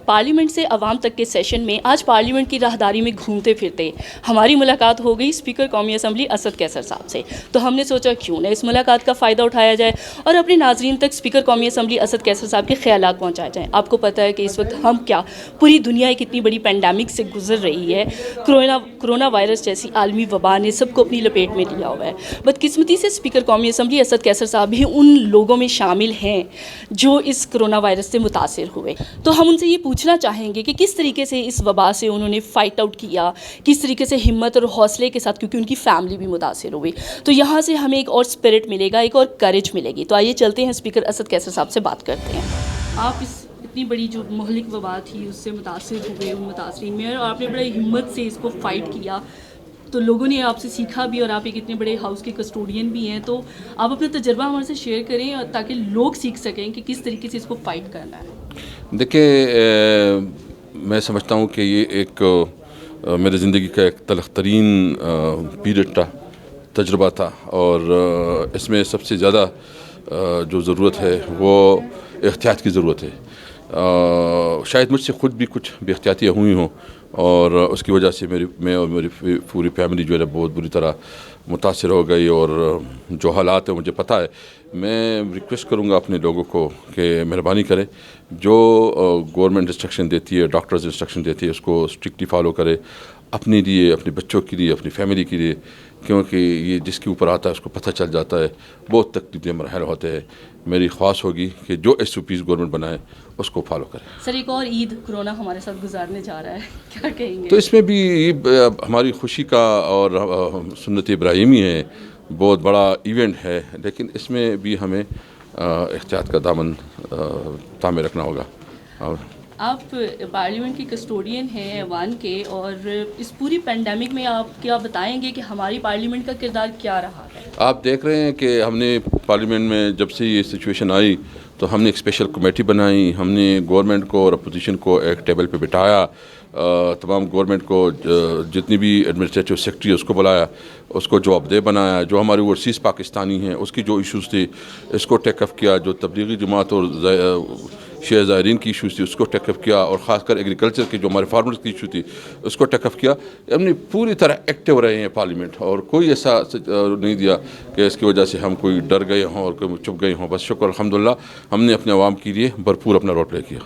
Parliament से अवाम तक के सेशन में आज पार्लियामेंट की राहदारी में घूमते फिरते हमारी मुलाकात हो गई स्पीकर कौमी असम्बली असद कैसर साहब से। तो हमने सोचा क्यों ना इस मुलाकात का फ़ायदा उठाया जाए और अपने नाजरीन तक स्पीकर कौमी असम्बली असद कैसर साहब के ख्यालात पहुँचाए जाएँ। आपको पता है कि इस वक्त हम क्या पूरी दुनिया एक इतनी बड़ी पेंडेमिक से गुजर रही है। कोरोना वायरस जैसी आलमी वबा ने सबको अपनी लपेट में लिया हुआ है। बदकिस्मती से स्पीकर कौमी असम्बली असद कैसर साहब भी उन लोगों में शामिल हैं जो इस कोरोना वायरस से मुतासिर हुए। तो हम उनसे ये पूछना चाहेंगे कि किस तरीके से इस वबा से उन्होंने फ़ाइट आउट किया, किस तरीके से हिम्मत और हौसले के साथ, क्योंकि उनकी फैमिली भी मुतासिर हुई। तो यहाँ से हमें एक और स्पिरिट मिलेगा, एक और करेज मिलेगी। तो आइए चलते हैं स्पीकर असद कैसर साहब से बात करते हैं। आप इस इतनी बड़ी जो महलिक वबा थी उससे मुतासिर हुए, उन मुतासरीन में, और आपने बड़ी हिम्मत से इसको फ़ाइट किया। तो लोगों ने आपसे सीखा भी और आप एक इतने बड़े हाउस के कस्टोडियन भी हैं। तो आप अपना तजर्बा हमारे से शेयर करें ताकि लोग सीख सकें कि किस तरीके से इसको फ़ाइट करना है। देखिए, मैं समझता हूँ कि ये एक मेरी ज़िंदगी का एक तलख़ तरीन पीरियड था, तजुर्बा था, और इसमें सबसे ज़्यादा जो ज़रूरत है वो एहतियात की ज़रूरत है। शायद मुझसे ख़ुद भी कुछ बेख्तियातियाँ हुई हों और उसकी वजह से मैं और मेरी पूरी फैमिली जो है बहुत बुरी तरह मुतासिर हो गई। और जो हालात है मुझे पता है। मैं रिक्वेस्ट करूँगा अपने लोगों को कि मेहरबानी करें, जो गवर्नमेंट इंस्ट्रक्शन देती है, डॉक्टर्स इंस्ट्रक्शन देती है, उसको स्ट्रिक्टली फॉलो करें, अपने लिए, अपने बच्चों के लिए, अपनी फैमिली के लिए, क्योंकि ये जिसके ऊपर आता है उसको पता चल जाता है, बहुत तकलीफ मरहल होते हैं। मेरी ख्वाहिश होगी कि जो SOPs गवर्नमेंट बनाए उसको फॉलो करें। सर, एक और ईद कोरोना हमारे साथ गुजारने जा रहा है, क्या कहेंगे? तो इसमें भी हमारी खुशी का और सुन्नत इब्राहिमी है, बहुत बड़ा इवेंट है, लेकिन इसमें भी हमें एहतियात का दामन थामे रखना होगा। और आप पार्लियामेंट के कस्टोडियन हैं ऐवान के, और इस पूरी पेंडेमिक में आप क्या बताएंगे कि हमारी पार्लियामेंट का किरदार क्या रहा है? आप देख रहे हैं कि हमने पार्लियामेंट में जब से ये सिचुएशन आई तो हमने एक स्पेशल कमेटी बनाई, हमने गवर्नमेंट को और अपोजिशन को एक टेबल पे बिठाया, तमाम गवर्नमेंट को जितनी भी एडमिनिस्ट्रेटिव सेक्रेटरी उसको बुलाया, उसको जवाबदेह बनाया, जो हमारे ओवरसीज़ पाकिस्तानी हैं उसकी जो इश्यूज़ थे इसको टेकअप किया, जो तबलीगी जमात और शेयर ज़ायरीन की इशूज़ थी उसको टेकअप किया, और ख़ासकर एग्रीकल्चर की जो हमारे फार्मर्स की इशू थी उसको टेकअप किया। हमने पूरी तरह एक्टिव रहे हैं पार्लियामेंट, और कोई ऐसा नहीं दिया कि इसकी वजह से हम कोई डर गए हों और कोई चुप गए हों। बस शुक्र अल्हम्दुलिल्लाह हमने अपने आवाम के लिए भरपूर अपना रोल प्ले किया।